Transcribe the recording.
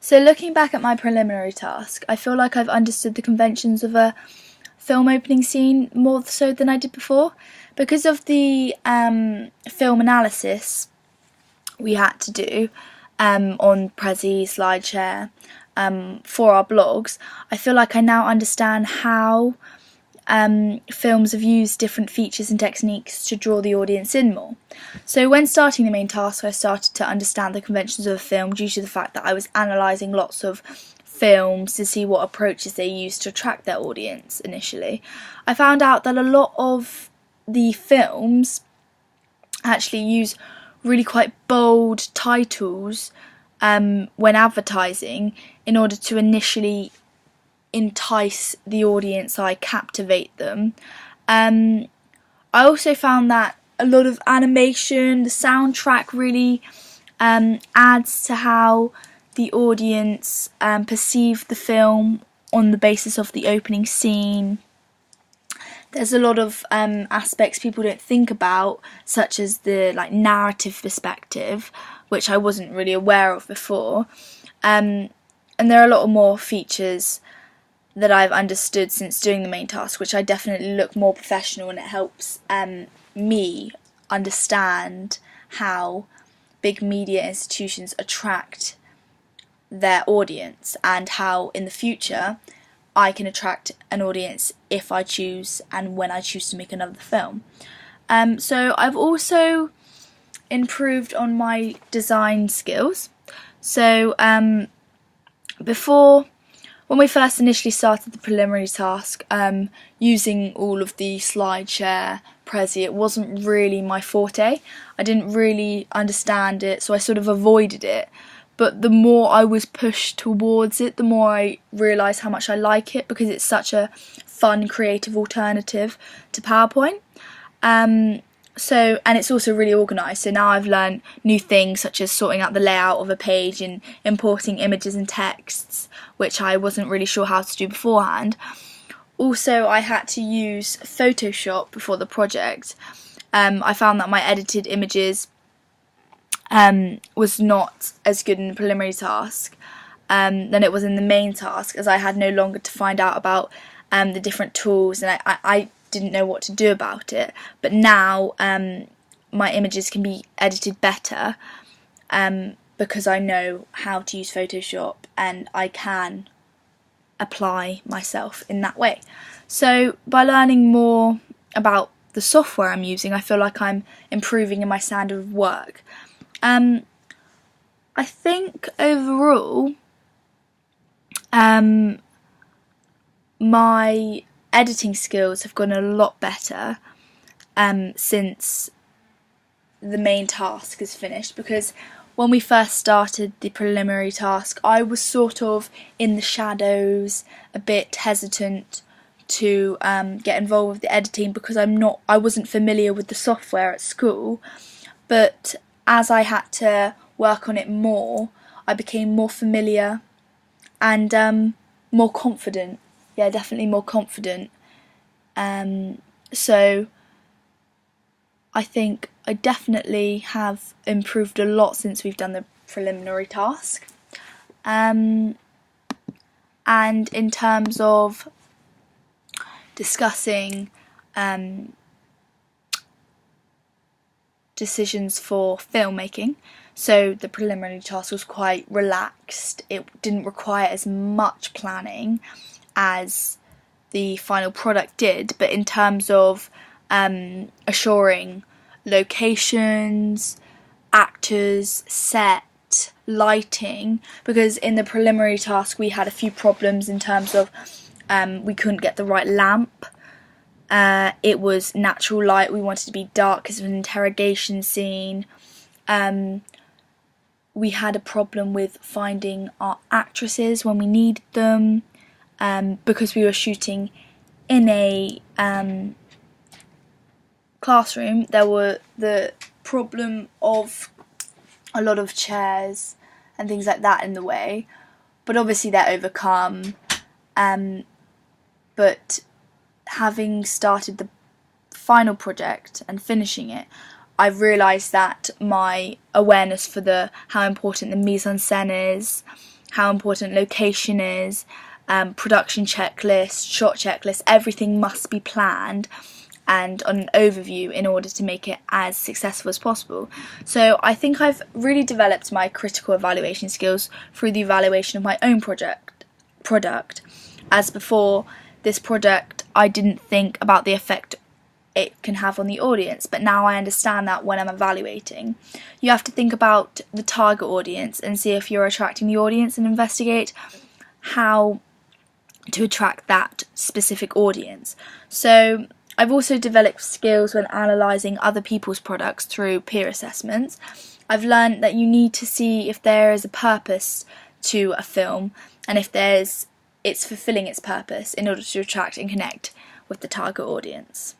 So looking back at my preliminary task, I feel like I've understood the conventions of a film opening scene more so than I did before. Because of the film analysis we had to do on Prezi, SlideShare, for our blogs, I feel like I now understand how films have used different features and techniques to draw the audience in more. So when starting the main task, I started to understand the conventions of a film due to the fact that I was analysing lots of films to see what approaches they used to attract their audience initially. I found out that a lot of the films actually use really quite bold titles when advertising in order to initially entice the audience eye, captivate them. I also found that a lot of animation, the soundtrack really adds to how the audience perceive the film on the basis of the opening scene. There's a lot of aspects people don't think about, such as the narrative perspective, which I wasn't really aware of before. And there are a lot more features that I've understood since doing the main task, which I definitely look more professional, and it helps me understand how big media institutions attract their audience and how in the future I can attract an audience if I choose and when I choose to make another film. So I've also improved on my design skills. So when we first initially started the preliminary task, using all of the SlideShare, Prezi, it wasn't really my forte. I didn't really understand it, so I sort of avoided it. But the more I was pushed towards it, the more I realised how much I like it, because it's such a fun, creative alternative to PowerPoint. And it's also really organised, so now I've learned new things such as sorting out the layout of a page and importing images and texts, which I wasn't really sure how to do beforehand. Also, I had to use Photoshop before the project. I found that my edited images was not as good in the preliminary task than it was in the main task, as I had no longer to find out about the different tools, and I didn't know what to do about it. But now my images can be edited better because I know how to use Photoshop, and I can apply myself in that way. So by learning more about the software I'm using, I feel like I'm improving in my standard of work. I think overall my editing skills have gotten a lot better since the main task is finished, because when we first started the preliminary task, I was sort of in the shadows, a bit hesitant to get involved with the editing because I wasn't familiar with the software at school. But as I had to work on it more, I became more familiar and more confident. Yeah, definitely more confident. So I think I definitely have improved a lot since we've done the preliminary task. And in terms of discussing decisions for filmmaking, so the preliminary task was quite relaxed. It didn't require as much planning as the final product did, but in terms of assuring locations, actors, set, lighting, because in the preliminary task we had a few problems in terms of we couldn't get the right lamp. It was natural light, we wanted to be dark because it was an interrogation scene. We had a problem with finding our actresses when we needed them, because we were shooting in a classroom. There were the problem of a lot of chairs and things like that in the way, but obviously they're overcome. But having started the final project and finishing it, I've realised that my awareness for how important the mise-en-scène is, how important location is, production checklist, shot checklist, everything must be planned and on an overview in order to make it as successful as possible. So I think I've really developed my critical evaluation skills through the evaluation of my own product. As before this project, I didn't think about the effect it can have on the audience, but now I understand that when I'm evaluating, you have to think about the target audience and see if you're attracting the audience and investigate how to attract that specific audience. So I've also developed skills when analysing other people's products through peer assessments. I've learned that you need to see if there is a purpose to a film and if it's fulfilling its purpose in order to attract and connect with the target audience.